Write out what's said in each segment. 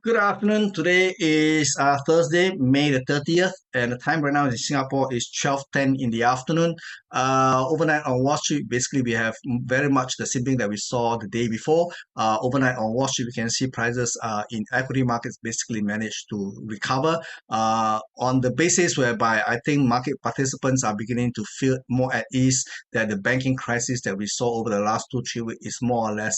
Good afternoon. Today is Thursday, May the 30th, and the time right now in Singapore is 12:10 in the afternoon. Overnight on Wall Street, basically we have very much the same thing that we saw the day before. Overnight on Wall Street, we can see prices in equity markets basically managed to recover on the basis whereby I think market participants are beginning to feel more at ease that the banking crisis that we saw over the last 2-3 weeks is more or less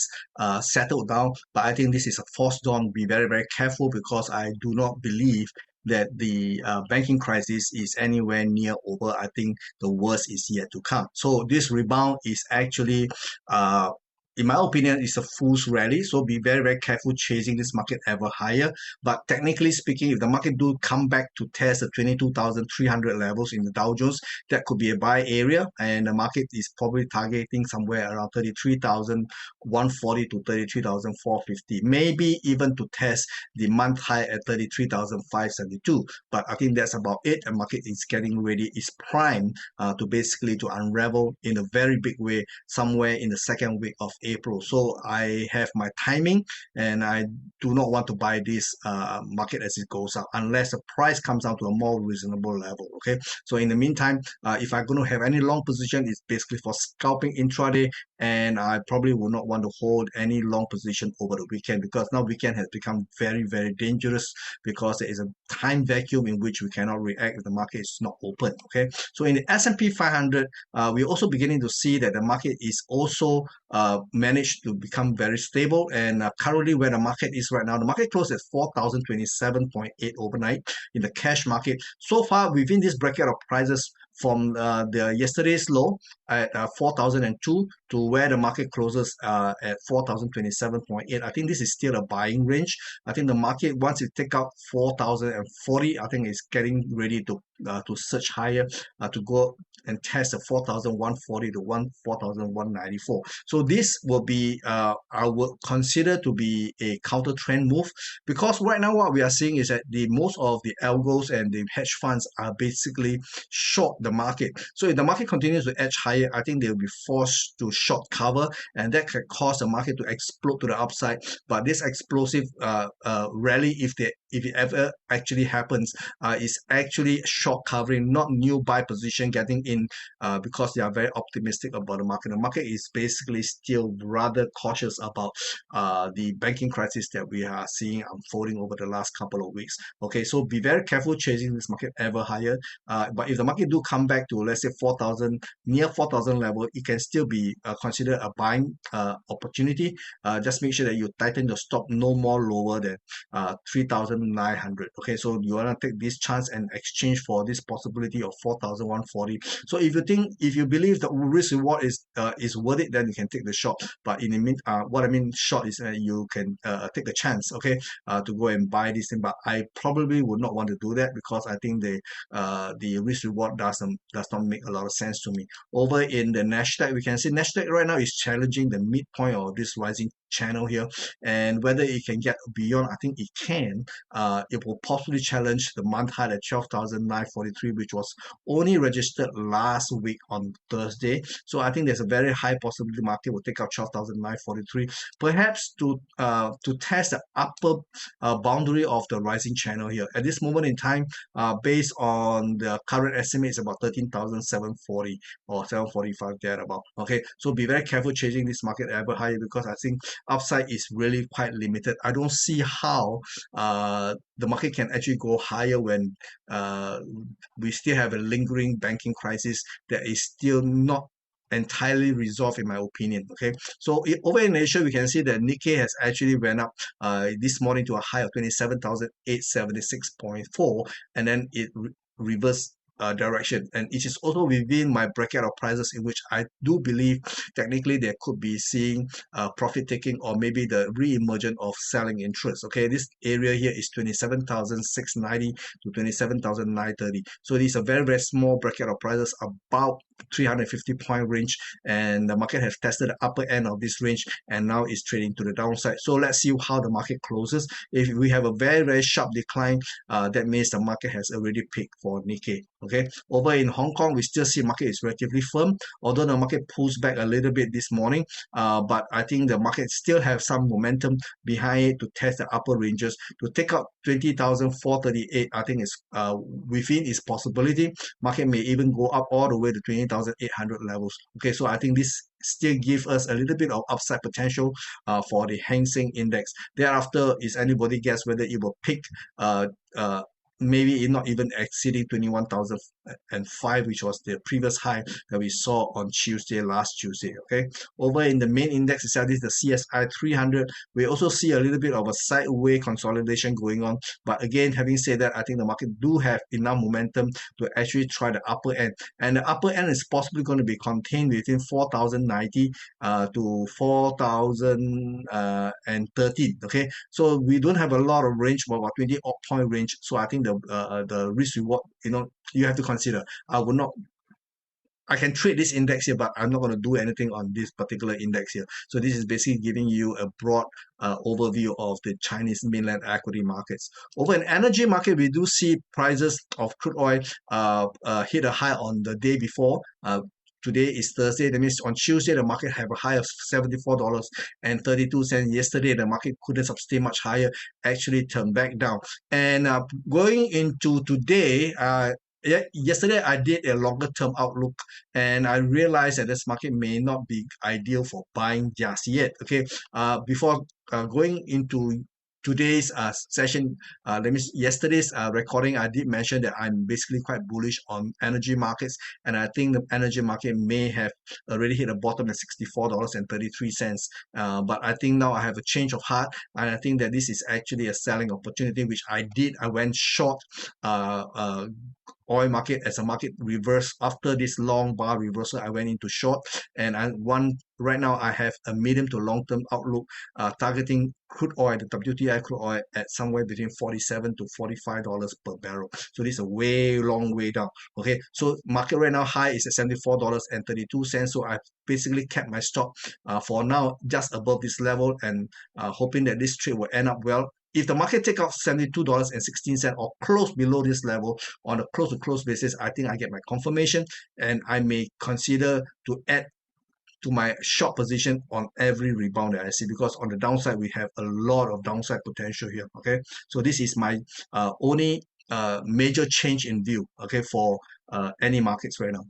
settled down. But I think this is a false dawn. Be very, very careful because I do not believe that the banking crisis is anywhere near over. I think the worst is yet to come. So this rebound is actually in my opinion, it's a fool's rally. So be very, very careful chasing this market ever higher. But technically speaking, if the market do come back to test the 22,300 levels in the Dow Jones, that could be a buy area. And the market is probably targeting somewhere around 33,140 to 33,450. Maybe even to test the month high at 33,572. But I think that's about it. The market is getting ready, is primed to basically to unravel in a very big way somewhere in the second week of April. So I have my timing and I do not want to buy this market as it goes up unless the price comes down to a more reasonable level. Okay. So in the meantime, if I'm going to have any long position, it's basically for scalping intraday, and I probably will not want to hold any long position over the weekend because now weekend has become very, very dangerous because there is a time vacuum in which we cannot react if the market is not open. Okay. So in the S&P 500, we're also beginning to see that the market is also managed to become very stable, and currently where the market is right now, the market closed at 4,027.8 overnight in the cash market. So far within this bracket of prices from the yesterday's low at 4,002 to where the market closes at 4,027.8. I think this is still a buying range. I think the market, once it take out 4,040, I think it's getting ready to search higher to go and test the 4,140 to 4,194. So this will be I would consider to be a counter trend move, because right now what we are seeing is that the most of the algos and the hedge funds are basically short the market. So if the market continues to edge higher, I think they'll be forced to short cover, and that can cause the market to explode to the upside. But this explosive rally, if it ever actually happens, is actually short covering, not new buy position getting in, because they are very optimistic about the market. The market is basically still rather cautious about the banking crisis that we are seeing unfolding over the last couple of weeks. Okay, so be very careful chasing this market ever higher. But if the market do come back to, let's say, 4,000, near 4,000 level, it can still be considered a buying opportunity. Just make sure that you tighten your stop no more lower than 3,900. Okay, so you want to take this chance and exchange for this possibility of 4,140. So if you believe the risk reward is worth it, then you can take the short. But in the mean, what I mean short is you can take the chance, okay, to go and buy this thing. But I probably would not want to do that because I think the risk reward does not make a lot of sense to me. Over in the Nasdaq, we can see Nasdaq right now is challenging the midpoint of this rising channel here, and whether it can get beyond, I think it can. It will possibly challenge the month high at 12,943, which was only registered last week on Thursday. So I think there's a very high possibility the market will take out 12,943, perhaps to test the upper boundary of the rising channel here. At this moment in time, based on the current estimates, about 13,740 or 745 thereabout. Okay, so be very careful chasing this market ever higher because I think upside is really quite limited. I don't see how the market can actually go higher when we still have a lingering banking crisis that is still not entirely resolved, in my opinion. Okay, so over in Asia, we can see that Nikkei has actually went up this morning to a high of 27,876.4, and then it reversed direction, and it is also within my bracket of prices in which I do believe technically there could be seeing profit taking or maybe the re-emergence of selling interest. Okay, this area here is 27,690 to 27,930. So it is a very, very small bracket of prices, about 350 point range, and the market has tested the upper end of this range and now is trading to the downside. So let's see how the market closes. If we have a very, very sharp decline, that means the market has already peaked for Nikkei. Okay, over in Hong Kong, we still see market is relatively firm, although the market pulls back a little bit this morning. But I think the market still have some momentum behind it to test the upper ranges to take out 20,438. I think is within its possibility. Market may even go up all the way to 20,800 levels. Okay, so I think this still give us a little bit of upside potential for the Hang Seng Index. Thereafter, is anybody guess whether it will pick uh, uh, maybe not even exceeding 21,005, which was the previous high that we saw on last Tuesday. Okay, over in the main index itself, this is the CSI 300. We also see a little bit of a sideways consolidation going on. But again, having said that, I think the market do have enough momentum to actually try the upper end. And the upper end is possibly going to be contained within 4,090 to 4,013. Okay, so we don't have a lot of range, but about 20 odd point range. So I think the risk reward, you have to consider. I can trade this index here, but I'm not going to do anything on this particular index here. So this is basically giving you a broad overview of the Chinese mainland equity markets. Over in energy market, we do see prices of crude oil hit a high on the day before. Today is Thursday. That means on Tuesday, the market have a high of $74.32. Yesterday, the market couldn't sustain much higher, actually turned back down. And going into today, yesterday I did a longer term outlook, and I realized that this market may not be ideal for buying just yet. Okay, before going into today's session, that means yesterday's recording, I did mention that I'm basically quite bullish on energy markets, and I think the energy market may have already hit a bottom at $64.33. But I think now I have a change of heart, and I think that this is actually a selling opportunity, which I went short oil market as a market reverse. After this long bar reversal, I went into short, and right now I have a medium to long term outlook targeting crude oil, the WTI crude oil, at somewhere between $47 to $45 per barrel. So this is a long way down. Okay, so market right now high is at $74.32. So I've basically kept my stop for now just above this level, and hoping that this trade will end up well. If the market take out $72.16 or close below this level on a close to close basis, I think I get my confirmation, and I may consider to add to my short position on every rebound that I see, because on the downside we have a lot of downside potential here. Okay, so this is my only major change in view, okay, for any markets right now.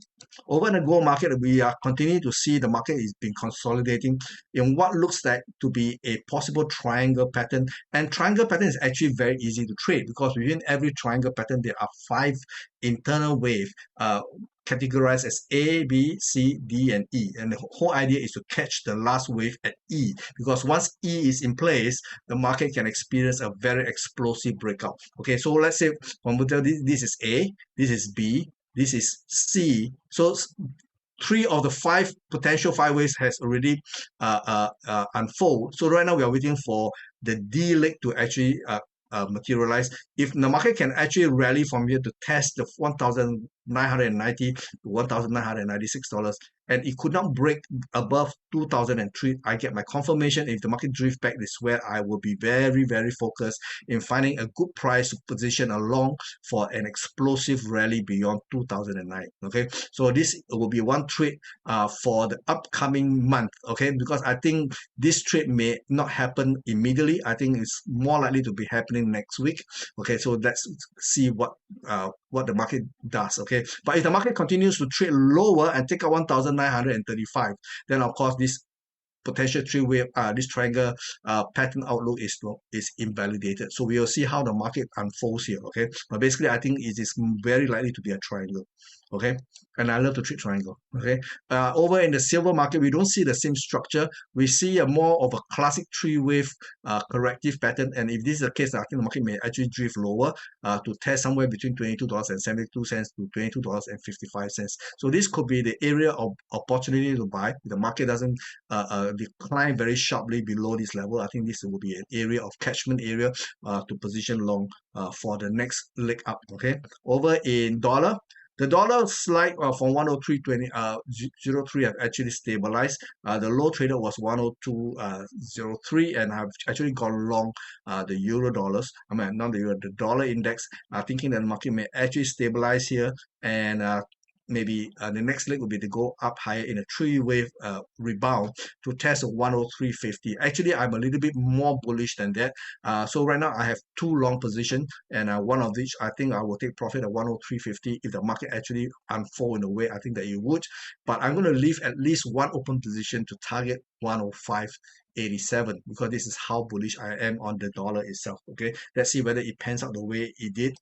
Over in the gold market, we are continuing to see the market is been consolidating in what looks like to be a possible triangle pattern. And triangle pattern is actually very easy to trade, because within every triangle pattern there are 5 internal waves categorized as A, B, C, D, and E. And the whole idea is to catch the last wave at E, because once E is in place, the market can experience a very explosive breakout. Okay, so let's say this is A, this is B, this is C. So 3 of the 5 potential 5 waves has already unfold. So right now we are waiting for the D leg to actually materialize. If the market can actually rally from here to test the 1,990 to $1,996, and it could not break above 2003, I get my confirmation. If the market drift back, this is where I will be very, very focused in finding a good price to position along for an explosive rally beyond 2009. Okay, so this will be one trade for the upcoming month. Okay, because I think this trade may not happen immediately. I think it's more likely to be happening next week. Okay, so let's see what the market does. Okay, but if the market continues to trade lower and take out 1,935, then of course this potential three-wave, this triangle pattern outlook is invalidated. So we will see how the market unfolds here. Okay, but basically I think it is very likely to be a triangle. Okay, and I love to trade triangle. Okay, over in the silver market, we don't see the same structure. We see a more of a classic three-wave corrective pattern, and if this is the case, I think the market may actually drift lower to test somewhere between $22.72 to $22.55. So this could be the area of opportunity to buy. If the market doesn't decline very sharply below this level, I think this will be an area of catchment area to position long for the next leg up. Okay, over in dollar, The dollar slide from 103.03 have actually stabilized. The low traded was 102.03, and I've actually gone long the euro dollars. I mean, not the euro, the dollar index. Thinking that the market may actually stabilize here, and maybe the next leg would be to go up higher in a three-wave rebound to test a 103.50. Actually, I'm a little bit more bullish than that. So right now I have two long positions, and one of which I think I will take profit at 103.50 if the market actually unfold in the way I think that it would. But I'm going to leave at least one open position to target 105.87 because this is how bullish I am on the dollar itself. Okay, let's see whether it pans out the way it did.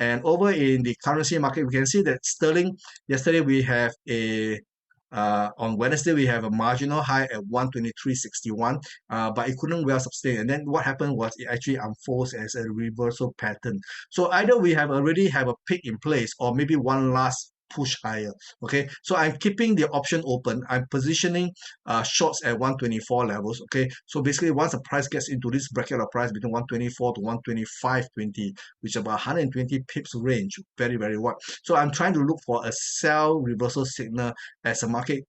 And over in the currency market, we can see that sterling, yesterday we have on Wednesday, we have a marginal high at 123.61, but it couldn't well sustain. And then what happened was it actually unfolds as a reversal pattern. So either we have already have a peak in place or maybe one last push higher. Okay, so I'm keeping the option open. I'm positioning shorts at 124 levels. Okay, so basically once the price gets into this bracket of price between 124 to 125.20, which is about 120 pips range, very, very wide. So I'm trying to look for a sell reversal signal as a market.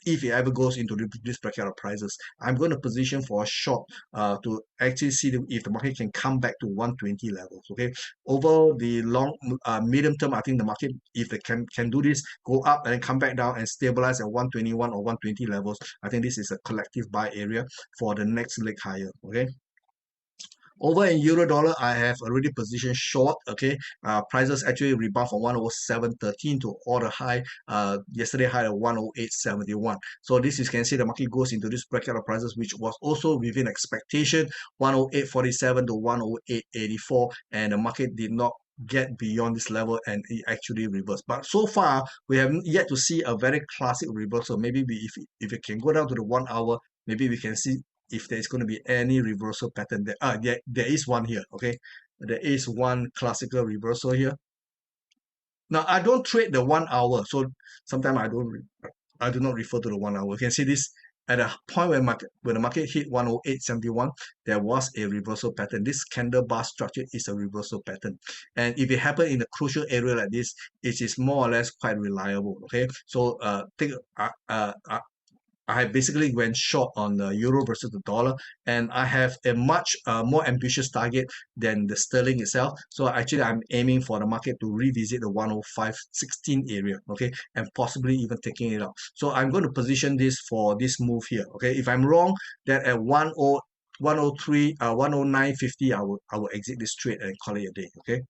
If it ever goes into this bracket of prices, I'm going to position for a short to actually see if the market can come back to 120 levels. Okay, over the long medium term, I think the market, if they can do this, go up and then come back down and stabilize at 121 or 120 levels, I think this is a collective buy area for the next leg higher. Okay. Over in euro dollar, I have already positioned short. Okay, prices actually rebound from 107.13 to all the high yesterday high at 108.71. So this you can see the market goes into this bracket of prices, which was also within expectation, 108.47 to 108.84, and the market did not get beyond this level and it actually reversed. But so far, we have yet to see a very classic reversal. Maybe if it can go down to the 1 hour, maybe we can see if there's going to be any reversal pattern there. There is one here. Okay, there is one classical reversal here. Now I don't trade the 1 hour, so sometimes I do not refer to the 1 hour. You can see this at a point when the market hit 108.71, there was a reversal pattern. This candle bar structure is a reversal pattern, and if it happened in a crucial area like this, it is more or less quite reliable. Okay, so I basically went short on the euro versus the dollar, and I have a much more ambitious target than the sterling itself. So actually, I'm aiming for the market to revisit the 105.16 area, okay, and possibly even taking it out. So I'm going to position this for this move here, okay. If I'm wrong, that at 103, 109.50, I will exit this trade and call it a day, okay.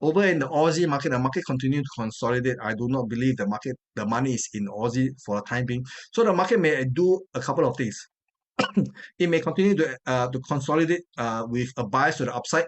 Over in the Aussie market, the market continues to consolidate. I do not believe the money is in Aussie for the time being. So the market may do a couple of things. It may continue to consolidate with a bias to the upside,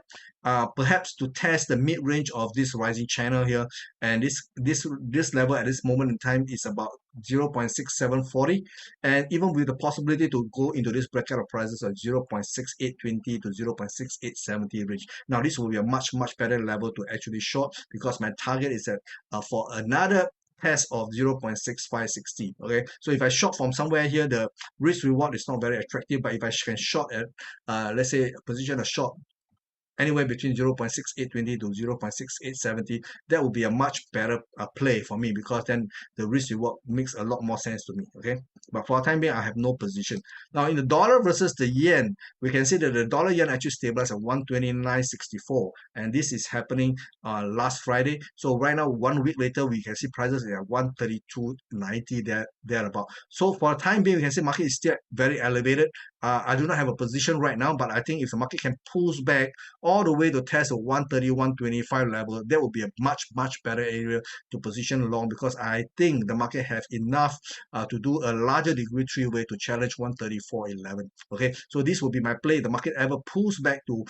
perhaps to test the mid-range of this rising channel here. And this level at this moment in time is about 0.6740, and even with the possibility to go into this bracket of prices of 0.6820 to 0.6870 range. Now this will be a much better level to actually short, because my target is at for another test of 0.6560. Okay, so if I short from somewhere here, the risk reward is not very attractive, but if I can short at let's say position a short anywhere between 0.6820 to 0.6870, that would be a much better play for me, because then the risk reward makes a lot more sense to me. Okay, but for the time being, I have no position. Now in the dollar versus the yen, we can see that the dollar yen actually stabilized at 129.64, and this is happening last Friday. So right now, 1 week later, we can see prices at 132.90 thereabout. So for the time being, we can see market is still very elevated. I do not have a position right now, but I think if the market can pull back all the way to test a 131.25 level, that would be a much better area to position long, because I think the market has enough to do a larger degree three-way to challenge 134.11. Okay, so this will be my play. The market ever pulls back to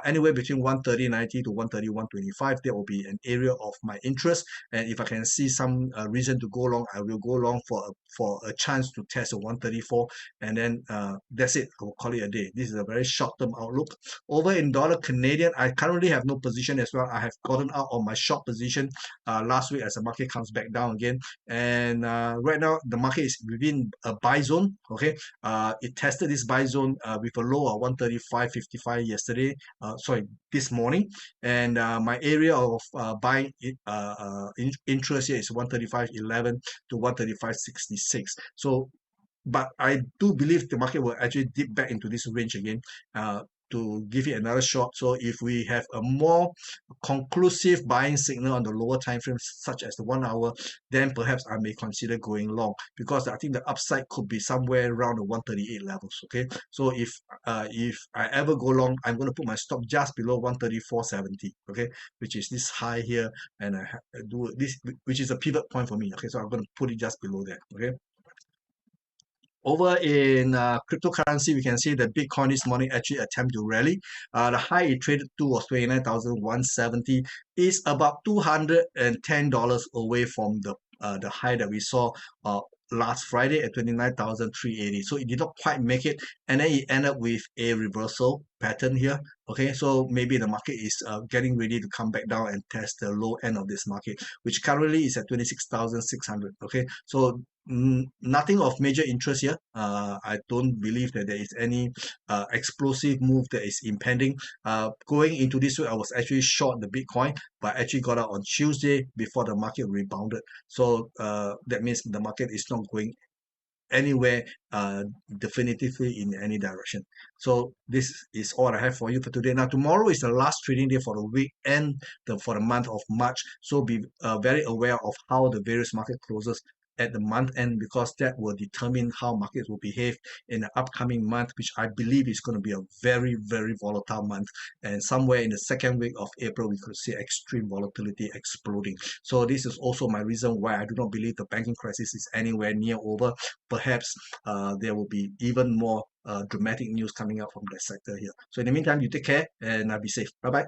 anywhere between 130.90 to 131.25, that will be an area of my interest. And if I can see some reason to go long, I will go long for a chance to test a 134, and then that's it. it. I will call it a day. This is a very short-term outlook. Over in dollar Canadian, I currently have no position as well. I have gotten out of my short position last week as the market comes back down again. And right now, the market is within a buy zone. Okay, it tested this buy zone with a low of 135.55 yesterday. This morning, and my area of buying interest here is 135.11 to 135.66. So, but I do believe the market will actually dip back into this range again to give it another shot. So if we have a more conclusive buying signal on the lower time frames, such as the 1 hour, then perhaps I may consider going long, because I think the upside could be somewhere around the 138 levels. Okay, so if I ever go long, I'm going to put my stop just below 134.70. Okay, which is this high here, and I do this, which is a pivot point for me. Okay, so I'm going to put it just below that. Okay. Over in cryptocurrency, we can see that Bitcoin this morning actually attempt to rally. The high it traded to was 29,170. Is about $210 away from the high that we saw last Friday at 29,380. So it did not quite make it, and then it ended up with a reversal pattern here. Okay, so maybe the market is getting ready to come back down and test the low end of this market, which currently is at 26,600. Okay, so nothing of major interest here. I don't believe that there is any explosive move that is impending. Going into this week, I was actually short the Bitcoin, but actually got out on Tuesday before the market rebounded. So that means the market is not going anywhere definitively in any direction. So this is all I have for you for today. Now tomorrow is the last trading day for the week and for the month of March. So be very aware of how the various market closes at the month end, because that will determine how markets will behave in the upcoming month, which I believe is going to be a very, very volatile month. And somewhere in the second week of April, we could see extreme volatility exploding. So this is also my reason why I do not believe the banking crisis is anywhere near over. Perhaps there will be even more dramatic news coming out from that sector here. So in the meantime, you take care and be safe. Bye-bye.